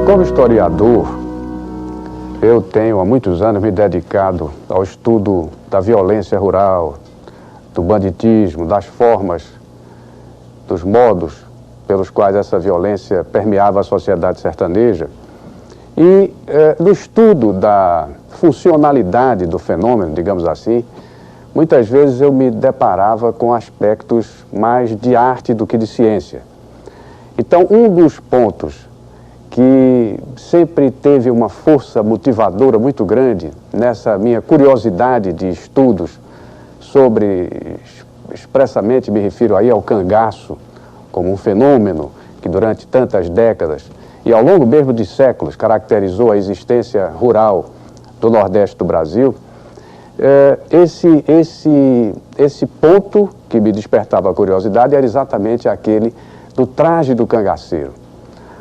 Como historiador, eu tenho há muitos anos me dedicado ao estudo da violência rural, do banditismo, das formas, dos modos pelos quais essa violência permeava a sociedade sertaneja e no estudo da funcionalidade do fenômeno, digamos assim, muitas vezes eu me deparava com aspectos mais de arte do que de ciência. Então, um dos pontos que sempre teve uma força motivadora muito grande nessa minha curiosidade de estudos sobre, expressamente me refiro aí ao cangaço, como um fenômeno que durante tantas décadas e ao longo mesmo de séculos caracterizou a existência rural do Nordeste do Brasil, esse ponto que me despertava a curiosidade era exatamente aquele do traje do cangaceiro.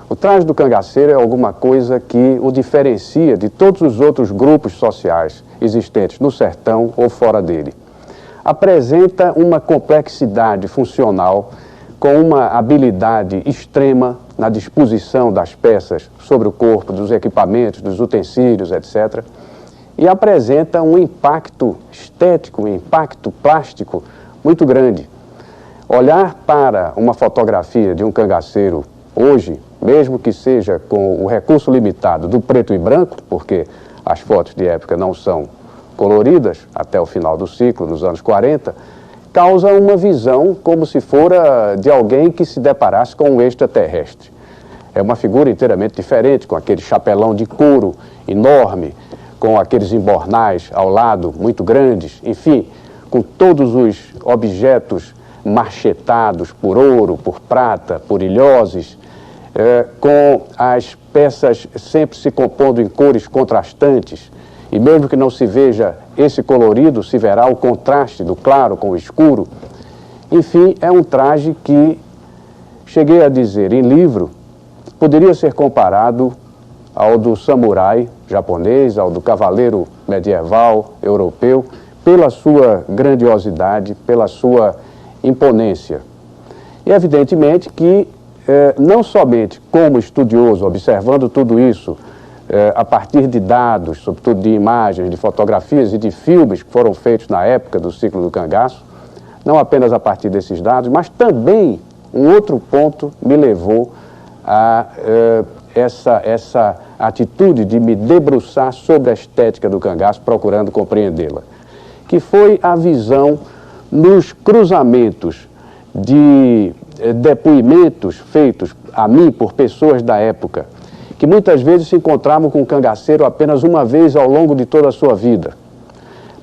O traje do cangaceiro é alguma coisa que o diferencia de todos os outros grupos sociais existentes no sertão ou fora dele. Apresenta uma complexidade funcional com uma habilidade extrema na disposição das peças sobre o corpo, dos equipamentos, dos utensílios, etc. E apresenta um impacto estético, um impacto plástico muito grande. Olhar para uma fotografia de um cangaceiro hoje, mesmo que seja com o recurso limitado do preto e branco, porque as fotos de época não são coloridas até o final do ciclo, nos anos 40, causa uma visão como se fora de alguém que se deparasse com um extraterrestre. É uma figura inteiramente diferente, com aquele chapelão de couro enorme, com aqueles embornais ao lado muito grandes, enfim, com todos os objetos marchetados por ouro, por prata, por ilhoses, com as peças sempre se compondo em cores contrastantes, e mesmo que não se veja esse colorido, se verá o contraste do claro com o escuro. Enfim, é um traje que, cheguei a dizer em livro, poderia ser comparado ao do samurai japonês, ao do cavaleiro medieval europeu, pela sua grandiosidade, pela sua imponência. E evidentemente que, não somente como estudioso, observando tudo isso, a partir de dados, sobretudo de imagens, de fotografias e de filmes que foram feitos na época do ciclo do cangaço, não apenas a partir desses dados, mas também um outro ponto me levou a essa atitude de me debruçar sobre a estética do cangaço, procurando compreendê-la, que foi a visão nos cruzamentos de depoimentos feitos a mim por pessoas da época, que muitas vezes se encontravam com o cangaceiro apenas uma vez ao longo de toda a sua vida.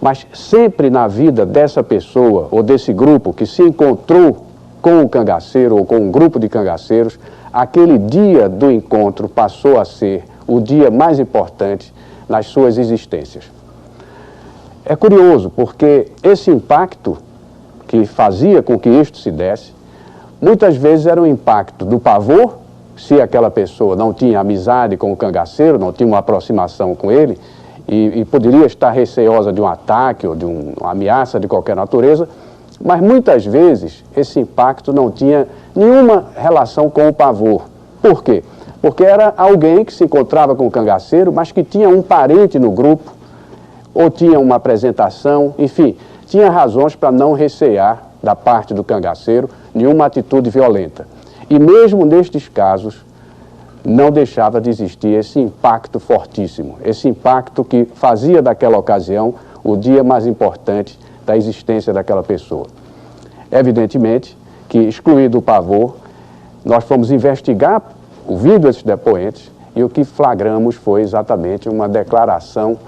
Mas sempre na vida dessa pessoa ou desse grupo que se encontrou com o cangaceiro ou com um grupo de cangaceiros, aquele dia do encontro passou a ser o dia mais importante nas suas existências. É curioso porque esse impacto que fazia com que isto se desse, muitas vezes era um impacto do pavor, se aquela pessoa não tinha amizade com o cangaceiro, não tinha uma aproximação com ele, e poderia estar receosa de um ataque ou de uma ameaça de qualquer natureza, mas muitas vezes esse impacto não tinha nenhuma relação com o pavor. Por quê? Porque era alguém que se encontrava com o cangaceiro, mas que tinha um parente no grupo, ou tinha uma apresentação, enfim, tinha razões para não recear da parte do cangaceiro nenhuma atitude violenta. E mesmo nestes casos, não deixava de existir esse impacto fortíssimo, esse impacto que fazia daquela ocasião o dia mais importante da existência daquela pessoa. Evidentemente que, excluído o pavor, nós fomos investigar, ouvindo esses depoentes, e o que flagramos foi exatamente uma declaração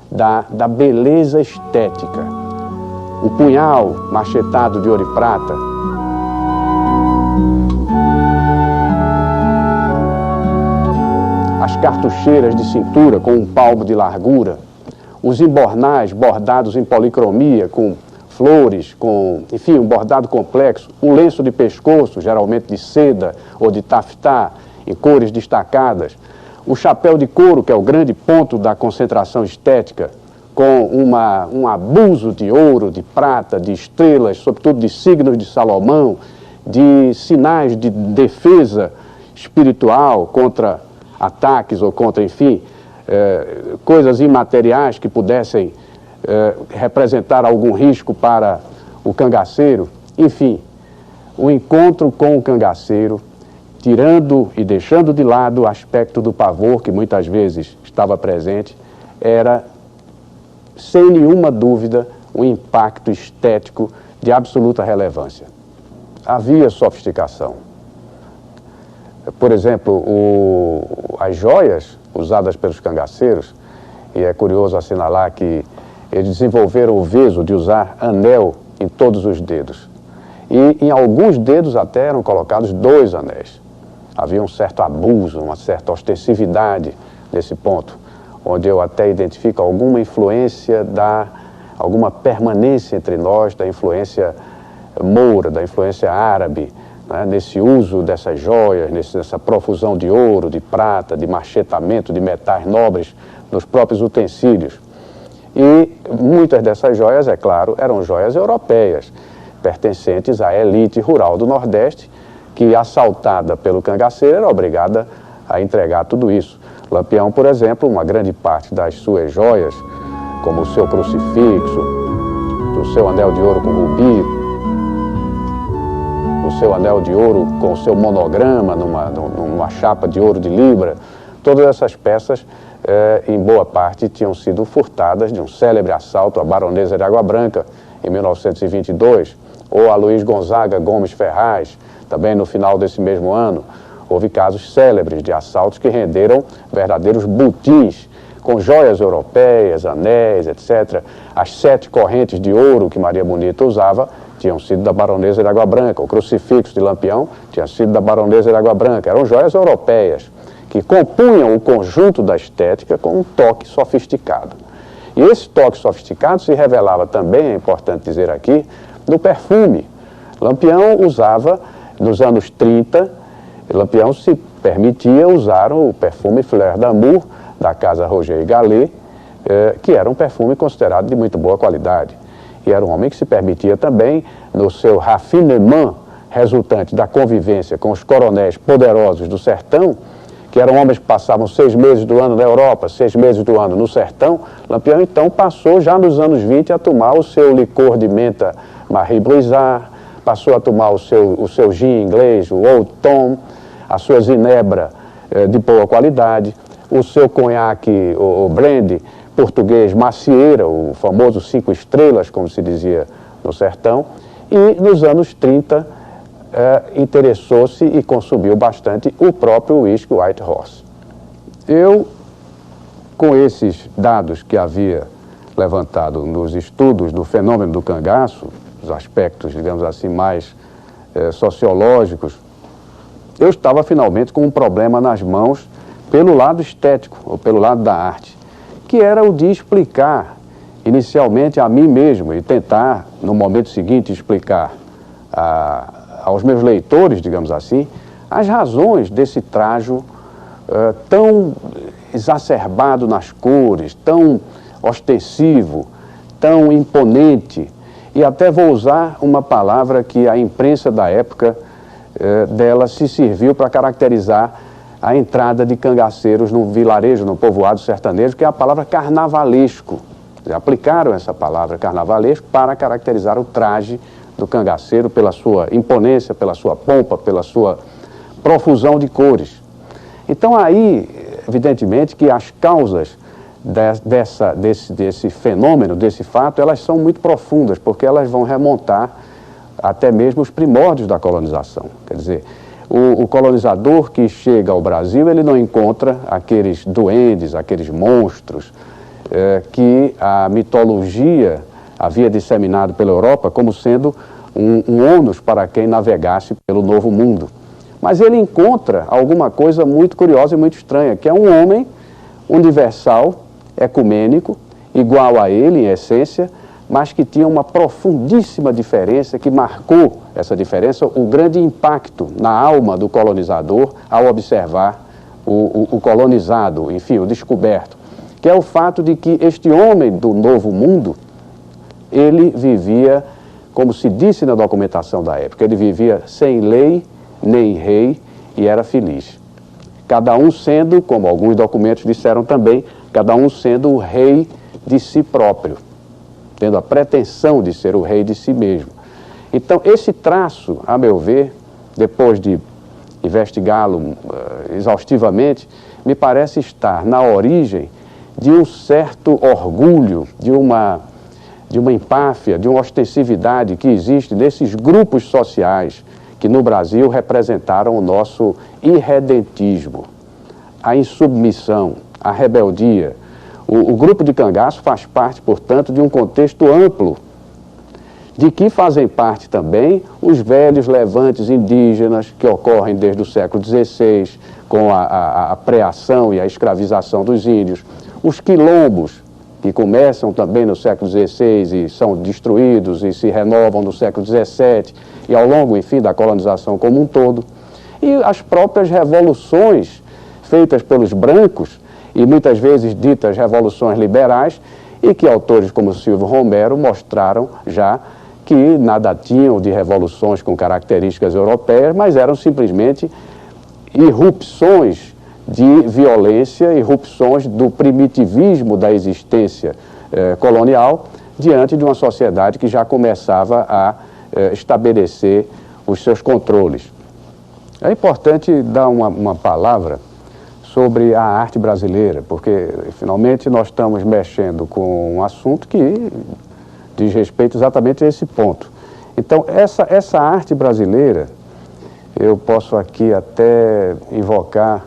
da beleza estética. O punhal machetado de ouro e prata, as cartucheiras de cintura com um palmo de largura, os embornais bordados em policromia com flores, com, enfim, um bordado complexo, um lenço de pescoço, geralmente de seda ou de taftá, em cores destacadas, o chapéu de couro, que é o grande ponto da concentração estética, com um abuso de ouro, de prata, de estrelas, sobretudo de signos de Salomão, de sinais de defesa espiritual contra ataques ou contra, enfim, coisas imateriais que pudessem representar algum risco para o cangaceiro. Enfim, o encontro com o cangaceiro, tirando e deixando de lado o aspecto do pavor que muitas vezes estava presente, era, sem nenhuma dúvida, um impacto estético de absoluta relevância. Havia sofisticação. Por exemplo, as joias usadas pelos cangaceiros, e é curioso assinalar que eles desenvolveram o veso de usar anel em todos os dedos. E em alguns dedos até eram colocados 2 anéis. Havia um certo abuso, uma certa ostensividade nesse ponto, onde eu até identifico alguma influência alguma permanência entre nós da influência moura, da influência árabe, né, nesse uso dessas joias, nessa profusão de ouro, de prata, de machetamento de metais nobres nos próprios utensílios. E muitas dessas joias, é claro, eram joias europeias, pertencentes à elite rural do Nordeste, que, assaltada pelo cangaceiro, era obrigada a entregar tudo isso. Lampião, por exemplo, uma grande parte das suas joias, como o seu crucifixo, o seu anel de ouro com rubi, o seu anel de ouro com o seu monograma numa chapa de ouro de libra, todas essas peças, em boa parte, tinham sido furtadas de um célebre assalto à Baronesa de Água Branca, em 1922, ou a Luiz Gonzaga Gomes Ferraz, também no final desse mesmo ano. Houve casos célebres de assaltos que renderam verdadeiros botins, com joias europeias, anéis, etc. As 7 correntes de ouro que Maria Bonita usava tinham sido da Baronesa de Água Branca. O crucifixo de Lampião tinha sido da Baronesa de Água Branca. Eram joias europeias, que compunham o conjunto da estética com um toque sofisticado. E esse toque sofisticado se revelava também, é importante dizer aqui, no perfume. Lampião usava, nos anos 30, Lampião se permitia usar o perfume Fleur d'Amour, da casa Roger Gallet, que era um perfume considerado de muito boa qualidade. E era um homem que se permitia também, no seu raffinement resultante da convivência com os coronéis poderosos do sertão, que eram homens que passavam 6 meses do ano na Europa, 6 meses do ano no sertão. Lampião, então, passou já nos anos 20 a tomar o seu licor de menta Marie Brizard, passou a tomar o seu gin inglês, o Old Tom, a sua ginebra de boa qualidade, o seu conhaque, o brandy português Macieira, o famoso 5 estrelas, como se dizia no sertão, e nos anos 30 interessou-se e consumiu bastante o próprio whisky White Horse. Eu, com esses dados que havia levantado nos estudos do fenômeno do cangaço, os aspectos, digamos assim, mais sociológicos, eu estava finalmente com um problema nas mãos pelo lado estético, ou pelo lado da arte, que era o de explicar inicialmente a mim mesmo e tentar, no momento seguinte, explicar aos meus leitores, digamos assim, as razões desse trajo tão exacerbado nas cores, tão ostensivo, tão imponente, e até vou usar uma palavra que a imprensa da época dela se serviu para caracterizar a entrada de cangaceiros no vilarejo, no povoado sertanejo, que é a palavra carnavalesco. Aplicaram essa palavra carnavalesco para caracterizar o traje do cangaceiro pela sua imponência, pela sua pompa, pela sua profusão de cores. Então aí, evidentemente, que as causas desse fenômeno, desse fato, elas são muito profundas, porque elas vão remontar até mesmo os primórdios da colonização. Quer dizer, o colonizador que chega ao Brasil, ele não encontra aqueles duendes, aqueles monstros que a mitologia havia disseminado pela Europa como sendo um ônus para quem navegasse pelo Novo Mundo. Mas ele encontra alguma coisa muito curiosa e muito estranha, que é um homem universal, ecumênico, igual a ele em essência, mas que tinha uma profundíssima diferença, que marcou essa diferença, o grande impacto na alma do colonizador ao observar o colonizado, enfim, o descoberto, que é o fato de que este homem do Novo Mundo, ele vivia, como se disse na documentação da época, ele vivia sem lei nem rei e era feliz. cada um sendo, como alguns documentos disseram também, cada um sendo o rei de si próprio, tendo a pretensão de ser o rei de si mesmo. Então, esse traço, a meu ver, depois de investigá-lo exaustivamente, me parece estar na origem de um certo orgulho, de uma empáfia, de uma ostensividade que existe nesses grupos sociais que no Brasil representaram o nosso irredentismo, a insubmissão, a rebeldia. O grupo de cangaço faz parte, portanto, de um contexto amplo, de que fazem parte também os velhos levantes indígenas que ocorrem desde o século XVI, com a preação e a escravização dos índios, os quilombos, que começam também no século XVI e são destruídos e se renovam no século XVII, e ao longo, enfim, da colonização como um todo, e as próprias revoluções feitas pelos brancos, e muitas vezes ditas revoluções liberais, e que autores como Silvio Romero mostraram já que nada tinham de revoluções com características europeias, mas eram simplesmente irrupções de violência, irrupções do primitivismo da existência colonial diante de uma sociedade que já começava a estabelecer os seus controles. É importante dar uma palavra sobre a arte brasileira, porque finalmente nós estamos mexendo com um assunto que diz respeito exatamente a esse ponto. Então, essa arte brasileira, eu posso aqui até invocar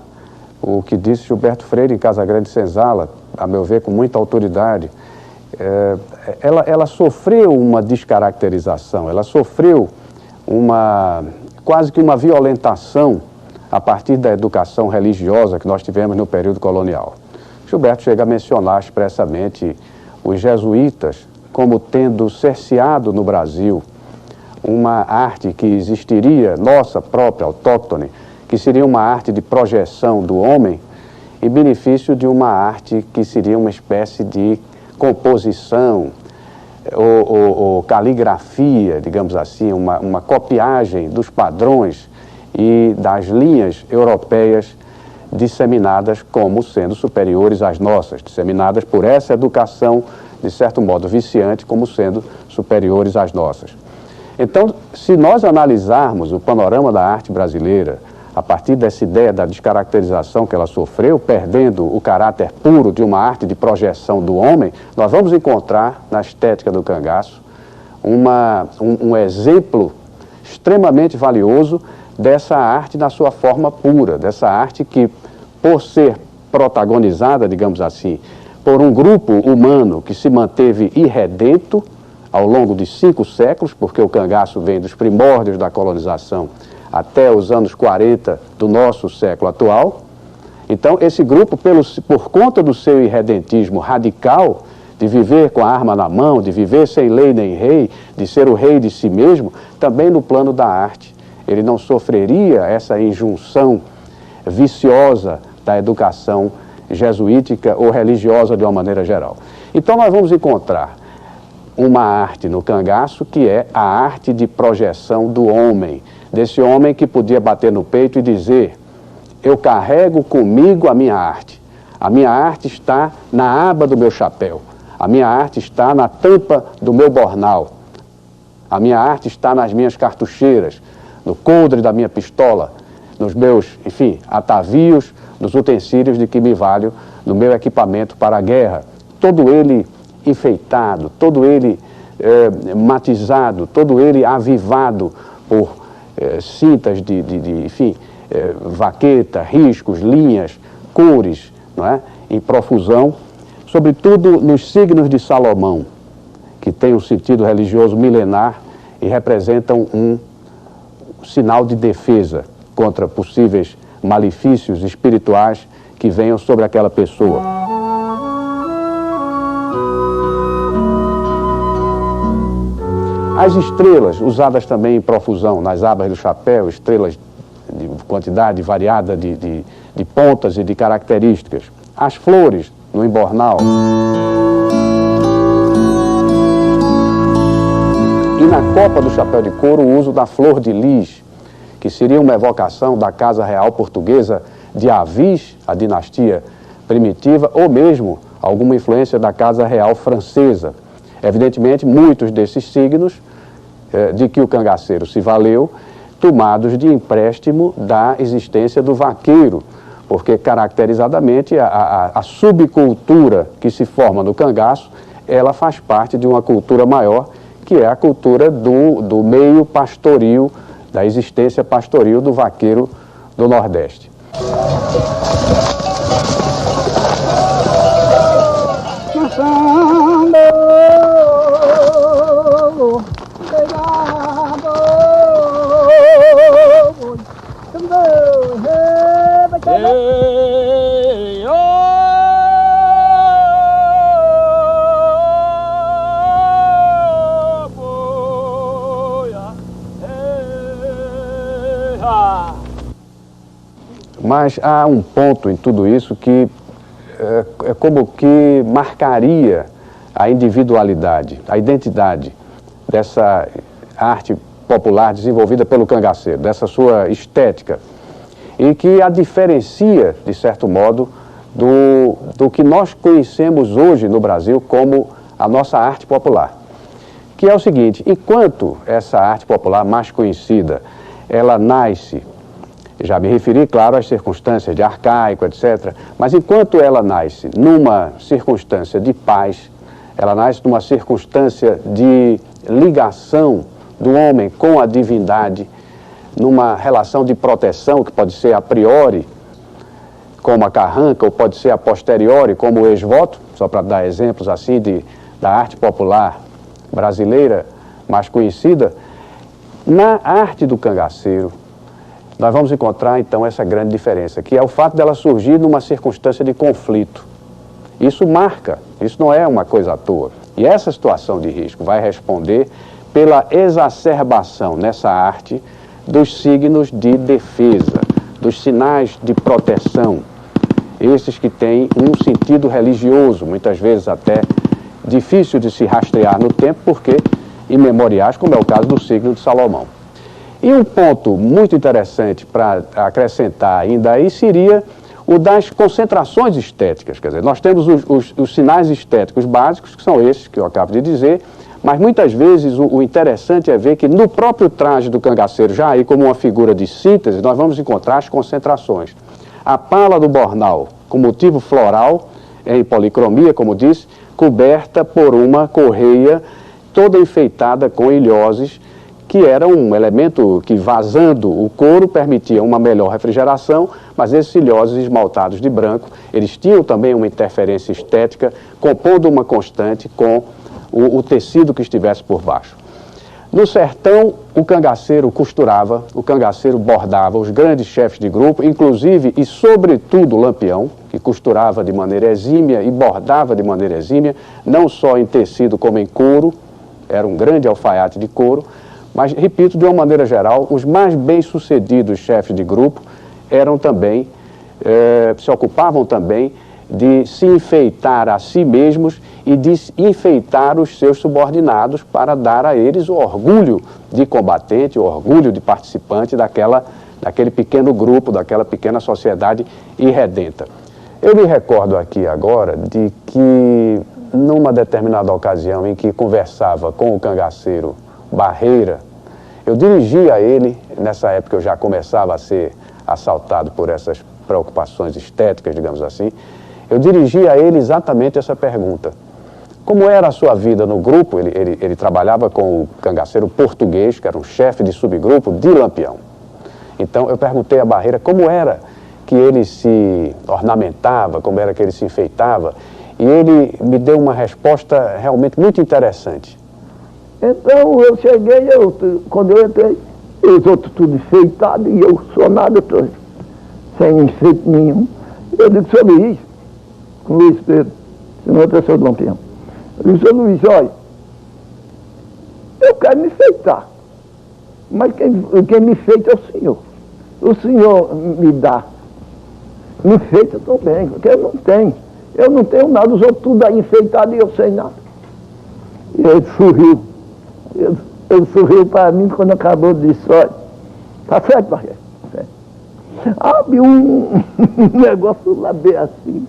o que disse Gilberto Freire em Casagrande Senzala, a meu ver, com muita autoridade. Ela sofreu uma descaracterização, ela sofreu quase que uma violentação a partir da educação religiosa que nós tivemos no período colonial. Gilberto chega a mencionar expressamente os jesuítas como tendo cerceado no Brasil uma arte que existiria, nossa própria, autóctone, que seria uma arte de projeção do homem, em benefício de uma arte que seria uma espécie de composição ou caligrafia, digamos assim, uma copiagem dos padrões e das linhas europeias disseminadas como sendo superiores às nossas, disseminadas por essa educação, de certo modo viciante, como sendo superiores às nossas. Então, se nós analisarmos o panorama da arte brasileira, a partir dessa ideia da descaracterização que ela sofreu, perdendo o caráter puro de uma arte de projeção do homem, nós vamos encontrar na estética do cangaço um exemplo extremamente valioso dessa arte na sua forma pura, dessa arte que, por ser protagonizada, digamos assim, por um grupo humano que se manteve irredento ao longo de 5 séculos, porque o cangaço vem dos primórdios da colonização até os anos 40 do nosso século atual. Então, esse grupo, por conta do seu irredentismo radical, de viver com a arma na mão, de viver sem lei nem rei, de ser o rei de si mesmo, também no plano da arte, ele não sofreria essa injunção viciosa da educação jesuítica ou religiosa de uma maneira geral. Então nós vamos encontrar uma arte no cangaço que é a arte de projeção do homem, desse homem que podia bater no peito e dizer: eu carrego comigo a minha arte está na aba do meu chapéu, a minha arte está na tampa do meu bornal, a minha arte está nas minhas cartucheiras, no coldre da minha pistola, nos meus, enfim, atavios, nos utensílios de que me valho no meu equipamento para a guerra. Todo ele enfeitado, todo ele matizado, todo ele avivado por cintas enfim, vaqueta, riscos, linhas, cores, não é? Em profusão, sobretudo nos signos de Salomão, que tem um sentido religioso milenar e representam um sinal de defesa contra possíveis malefícios espirituais que venham sobre aquela pessoa. As estrelas, usadas também em profusão nas abas do chapéu, estrelas de quantidade variada de pontas e de características. As flores no embornal. E na copa do chapéu de couro, o uso da flor de lis, que seria uma evocação da Casa Real Portuguesa de Avis, a dinastia primitiva, ou mesmo alguma influência da Casa Real Francesa. Evidentemente, muitos desses signos de que o cangaceiro se valeu, tomados de empréstimo da existência do vaqueiro, porque caracterizadamente a subcultura que se forma no cangaço, ela faz parte de uma cultura maior, que é a cultura do meio pastoril, da existência pastoril do vaqueiro do Nordeste. Mas há um ponto em tudo isso que é como que marcaria a individualidade, a identidade dessa arte popular desenvolvida pelo cangaceiro, dessa sua estética, e que a diferencia, de certo modo, do que nós conhecemos hoje no Brasil como a nossa arte popular. Que é o seguinte: enquanto essa arte popular mais conhecida, ela nasce, já me referi, claro, às circunstâncias de arcaico, etc., mas enquanto ela nasce numa circunstância de paz, ela nasce numa circunstância de ligação do homem com a divindade, numa relação de proteção que pode ser a priori, como a carranca, ou pode ser a posteriori, como o ex-voto, só para dar exemplos assim da arte popular brasileira mais conhecida. Na arte do cangaceiro, nós vamos encontrar então essa grande diferença, que é o fato dela surgir numa circunstância de conflito. Isso marca, isso não é uma coisa à toa. E essa situação de risco vai responder pela exacerbação nessa arte dos signos de defesa, dos sinais de proteção, esses que têm um sentido religioso, muitas vezes até difícil de se rastrear no tempo, porque imemoriais, como é o caso do signo de Salomão. E um ponto muito interessante para acrescentar ainda aí seria o das concentrações estéticas. Quer dizer, nós temos os sinais estéticos básicos, que são esses que eu acabo de dizer, mas muitas vezes o interessante é ver que no próprio traje do cangaceiro, já aí como uma figura de síntese, nós vamos encontrar as concentrações. A pala do bornal, com motivo floral, em policromia, como disse, coberta por uma correia toda enfeitada com ilhoses, que era um elemento que, vazando o couro, permitia uma melhor refrigeração, mas esses ilhoses esmaltados de branco, eles tinham também uma interferência estética, compondo uma constante com o tecido que estivesse por baixo. No sertão, o cangaceiro costurava, o cangaceiro bordava, os grandes chefes de grupo, inclusive e sobretudo o Lampião, que costurava de maneira exímia e bordava de maneira exímia, não só em tecido como em couro, era um grande alfaiate de couro, mas, repito, de uma maneira geral, os mais bem-sucedidos chefes de grupo eram também, se ocupavam também de se enfeitar a si mesmos e de enfeitar os seus subordinados para dar a eles o orgulho de combatente, o orgulho de participante daquele pequeno grupo, daquela pequena sociedade irredenta. Eu me recordo aqui agora de que, numa determinada ocasião em que conversava com o cangaceiro Barreira, eu dirigia a ele, nessa época eu já começava a ser assaltado por essas preocupações estéticas, digamos assim, eu dirigia a ele exatamente essa pergunta: como era a sua vida no grupo? Ele trabalhava com o cangaceiro português, que era um chefe de subgrupo de Lampião. Então eu perguntei a Barreira como era que ele se ornamentava, como era que ele se enfeitava, e ele me deu uma resposta realmente muito interessante. Então eu cheguei, quando eu entrei, os outros tudo enfeitados e eu sou nada, tô sem enfeite nenhum. Eu digo: seu Luiz, com Luiz Pedro, senhor é professor do Lampião. Eu digo: seu Luiz, olha, eu quero me enfeitar, mas quem me enfeita é o senhor. O senhor me dá, me enfeita também, porque eu não tenho nada, os outros tudo aí enfeitados e eu sem nada. E ele sorriu. Ele sorriu para mim quando acabou, disse: olha, tá certo, Barreiro, tá certo. abre um negócio lá bem assim.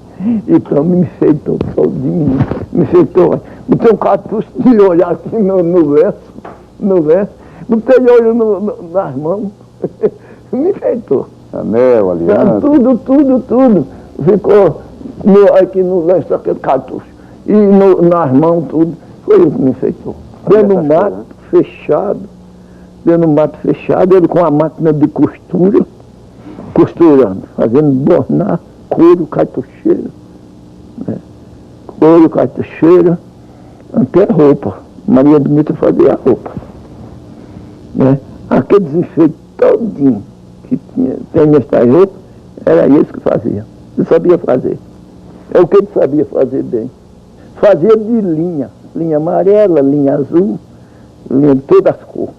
Então me enfeitou sozinho, me enfeitou. Botei um cartucho de olhar aqui no lenço, botei olho nas mãos, me enfeitou. Anel, aliança. Tudo. Ficou aqui no lenço aquele cartucho. E nas mãos tudo. Foi ele que me enfeitou. Dentro do mato fechado, ele com a máquina de costura, costurando, fazendo bornar couro, cartucheira, né? Couro, cartucheira, até roupa. Maria Bonita fazia a roupa, né? Aqueles enfeites todinho que tem nesta roupa, era esse que fazia. Ele sabia fazer. É o que ele sabia fazer bem. Fazia de linha amarela, linha azul, linha de todas as cores.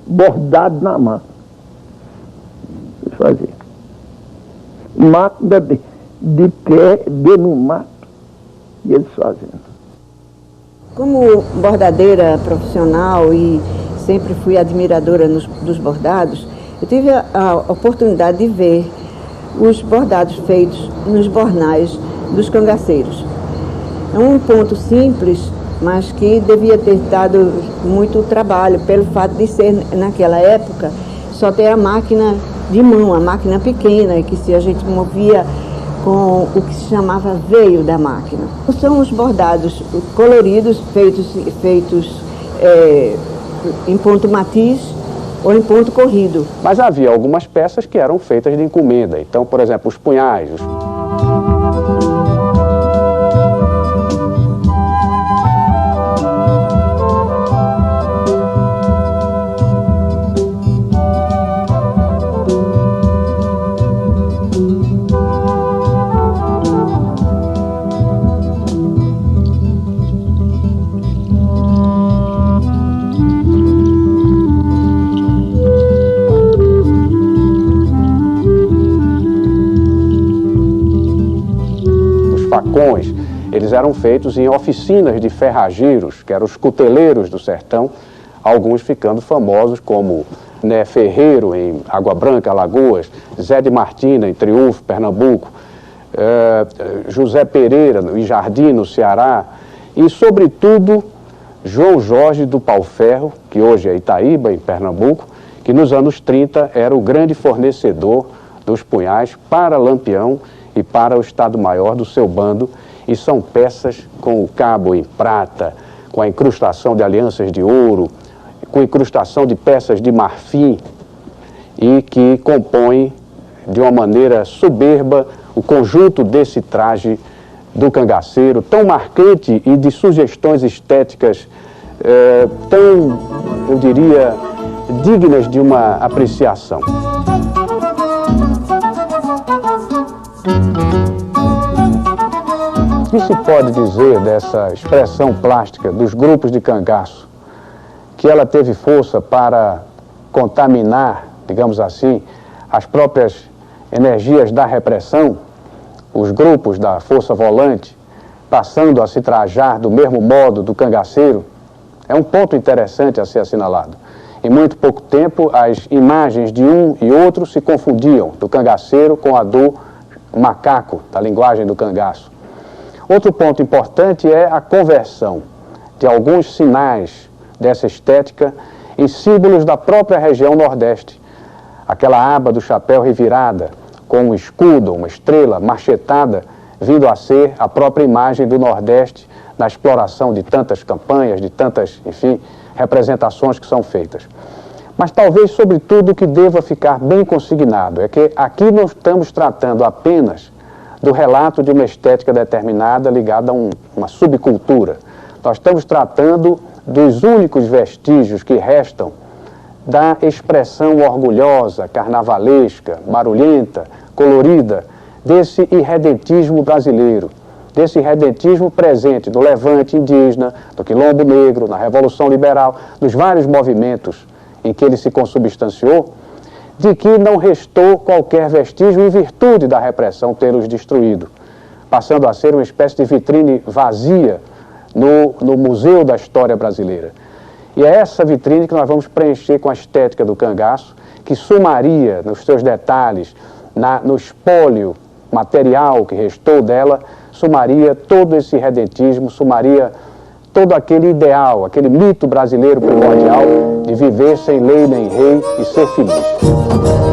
Bordado na máquina. Ele fazia. Máquina de pé, no mato, e eles fazendo. Como bordadeira profissional e sempre fui admiradora dos bordados, eu tive a oportunidade de ver os bordados feitos nos bornais dos cangaceiros. É um ponto simples, mas que devia ter dado muito trabalho, pelo fato de ser, naquela época, só ter a máquina de mão, a máquina pequena, que se a gente movia com o que se chamava veio da máquina. São os bordados coloridos, feitos em ponto matiz ou em ponto corrido. Mas havia algumas peças que eram feitas de encomenda. Então, por exemplo, os punhais. Facões, eles eram feitos em oficinas de ferrageiros, que eram os cuteleiros do sertão, alguns ficando famosos como Né Ferreiro, em Água Branca, Alagoas, Zé de Martina, em Triunfo, Pernambuco, José Pereira, em Jardim, no Ceará, e, sobretudo, João Jorge do Pau-Ferro, que hoje é Itaíba, em Pernambuco, que nos anos 30 era o grande fornecedor dos punhais para Lampião e para o Estado-Maior do seu bando, e são peças com o cabo em prata, com a incrustação de alianças de ouro, com incrustação de peças de marfim, e que compõem de uma maneira soberba o conjunto desse traje do cangaceiro, tão marcante e de sugestões estéticas tão, eu diria, dignas de uma apreciação. O que se pode dizer dessa expressão plástica dos grupos de cangaço? Que ela teve força para contaminar, digamos assim, as próprias energias da repressão, os grupos da Força Volante, passando a se trajar do mesmo modo do cangaceiro, é um ponto interessante a ser assinalado. Em muito pouco tempo, as imagens de um e outro se confundiam, do cangaceiro com a do macaco, da linguagem do cangaço. Outro ponto importante é a conversão de alguns sinais dessa estética em símbolos da própria região Nordeste. Aquela aba do chapéu revirada, com um escudo, uma estrela machetada, vindo a ser a própria imagem do Nordeste na exploração de tantas campanhas, de tantas, enfim, representações que são feitas. Mas talvez, sobretudo, o que deva ficar bem consignado é que aqui não estamos tratando apenas do relato de uma estética determinada ligada a uma subcultura. Nós estamos tratando dos únicos vestígios que restam da expressão orgulhosa, carnavalesca, barulhenta, colorida, desse irredentismo brasileiro, desse irredentismo presente no levante indígena, do quilombo negro, na Revolução Liberal, dos vários movimentos em que ele se consubstanciou, de que não restou qualquer vestígio em virtude da repressão tê-los destruído, passando a ser uma espécie de vitrine vazia no Museu da História Brasileira. E é essa vitrine que nós vamos preencher com a estética do cangaço, que sumaria nos seus detalhes, no espólio material que restou dela, sumaria todo esse redentismo, sumaria todo aquele ideal, aquele mito brasileiro primordial de viver sem lei nem rei e ser feliz.